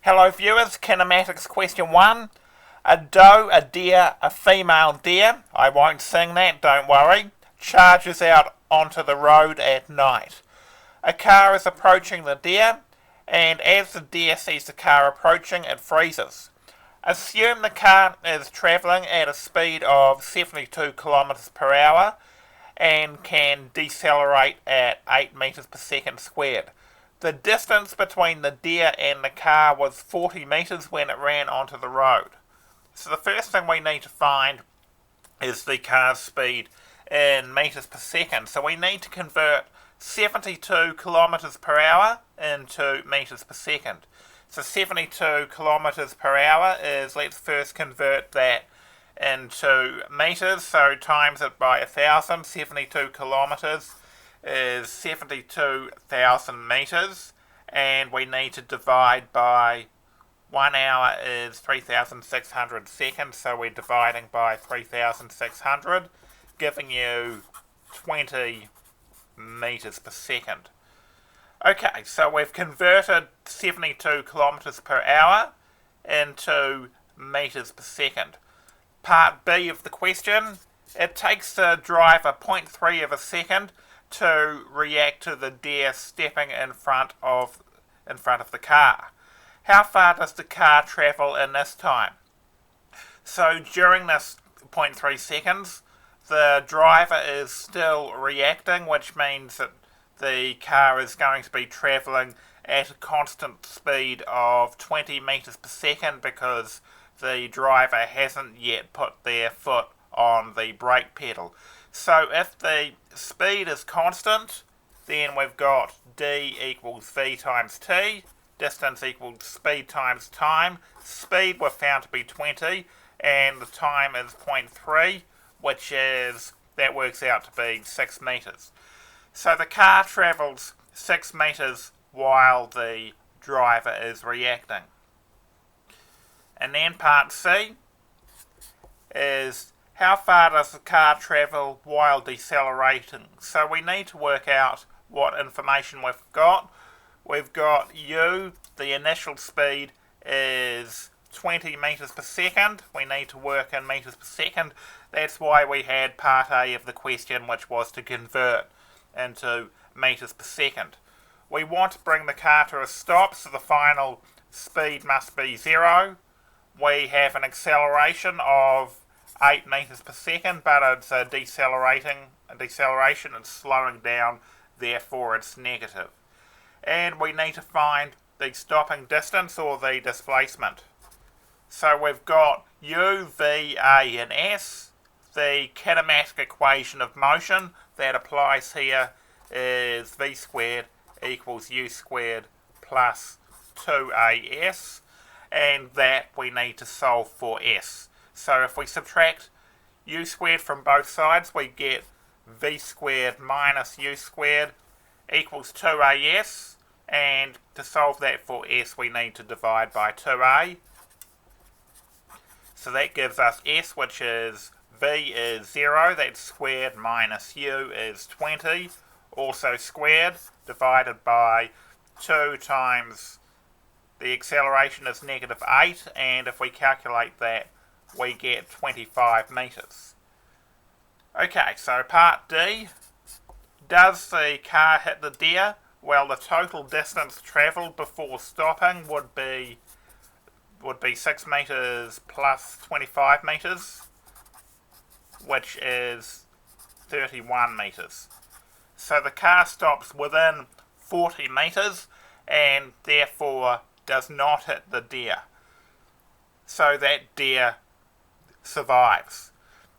Hello viewers, Kinematics question 1. A doe, a deer, a female deer, I won't sing that, don't worry, charges out onto the road at night. A car is approaching the deer, and as the deer sees the car approaching, it freezes. Assume the car is travelling at a speed of 72 kilometers per hour and can decelerate at 8 meters per second squared. The distance between the deer and the car was 40 meters when it ran onto the road. So the first thing we need to find is the car's speed in meters per second. So we need to convert 72 kilometers per hour into meters per second. So 72 kilometers per hour is, let's first convert that into meters, so times it by 1,000. 72 kilometers is 72,000 meters, and we need to divide by 1 hour is 3,600 seconds, so we're dividing by 3,600, giving you 20 meters per second. Okay, so we've converted 72 kilometers per hour into meters per second. Part B of the question, it takes the driver 0.3 of a second to react to the deer stepping in front of the car. How far does the car travel in this time? So during this 0.3 seconds, the driver is still reacting, which means that the car is going to be travelling at a constant speed of 20 meters per second because the driver hasn't yet put their foot on the brake pedal. So if the speed is constant, then we've got d equals v times t, distance equals speed times time. Speed we've found to be 20, and the time is 0.3, that works out to be 6 meters. So the car travels 6 meters while the driver is reacting. And then part C is how far does the car travel while decelerating? So we need to work out what information we've got. We've got u, the initial speed is 20 meters per second. We need to work in meters per second. That's why we had part A of the question, which was to convert into meters per second. We want to bring the car to a stop, so the final speed must be 0. We have an acceleration of 8 meters per second, but it's a deceleration, it's slowing down, therefore it's negative. And we need to find the stopping distance, or the displacement. So we've got u, v, a and s. The kinematic equation of motion that applies here is v squared equals u squared plus 2as, and that we need to solve for s. So if we subtract u squared from both sides, we get v squared minus u squared equals 2as, and to solve that for s we need to divide by 2a. So that gives us s, which is v is 0, that's squared, minus u is 20, also squared, divided by 2 times the acceleration is negative 8, and if we calculate that, we get 25 meters. Okay, so part D, does the car hit the deer? Well, the total distance travelled before stopping would be 6 meters plus 25 meters, which is 31 meters. So the car stops within 40 meters and therefore does not hit the deer. So that deer survives.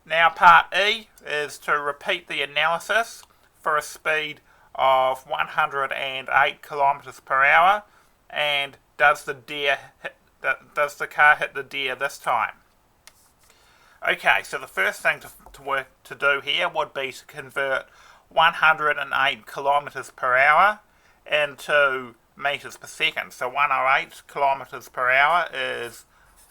Now part E is to repeat the analysis for a speed of 108 kilometers per hour, and does the car hit the deer this time? Okay, so the first thing to do here would be to convert 108 kilometers per hour into meters per second. So 108 kilometers per hour is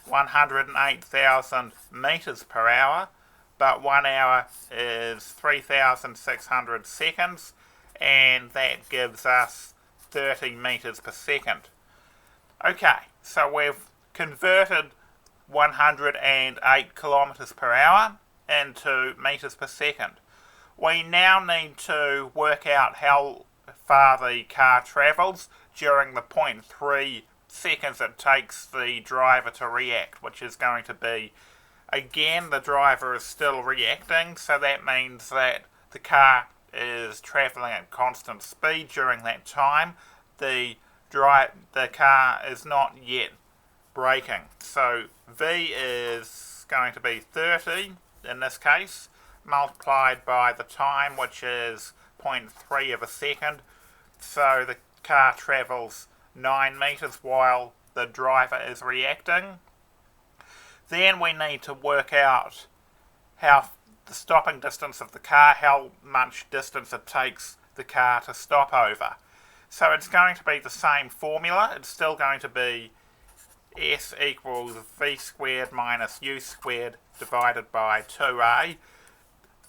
108,000 meters per hour, but 1 hour is 3,600 seconds, and that gives us 30 meters per second. Okay, So we've converted 108 kilometres per hour into metres per second. We now need to work out how far the car travels during the 0.3 seconds it takes the driver to react, which is going to be, again, the driver is still reacting, so that means that the car is travelling at constant speed during that time. The car is not yet braking. So V is going to be 30 in this case, multiplied by the time, which is 0.3 of a second. So the car travels 9 metres while the driver is reacting. Then we need to work out how the stopping distance of the car, how much distance it takes the car to stop over. So it's going to be the same formula. It's still going to be S equals V squared minus U squared divided by 2A.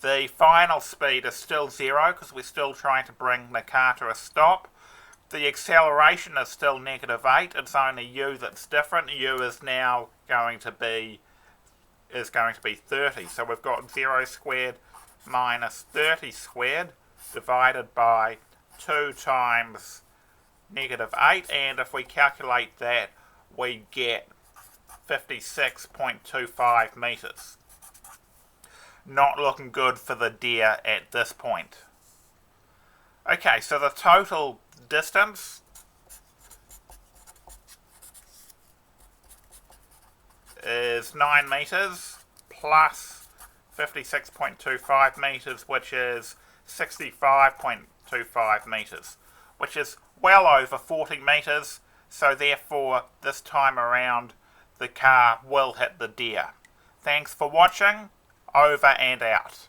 The final speed is still 0 because we're still trying to bring the car to a stop. The acceleration is still -8. It's only U that's different. U is now going to be 30. So we've got 0 squared minus 30 squared divided by 2 times -8, and if we calculate that, we get 56.25 metres. Not looking good for the deer at this point. Okay, so the total distance is 9 metres plus 56.25 metres, which is 65.25 metres, which is well over 40 metres, so therefore this time around the car will hit the deer. Thanks for watching, over and out.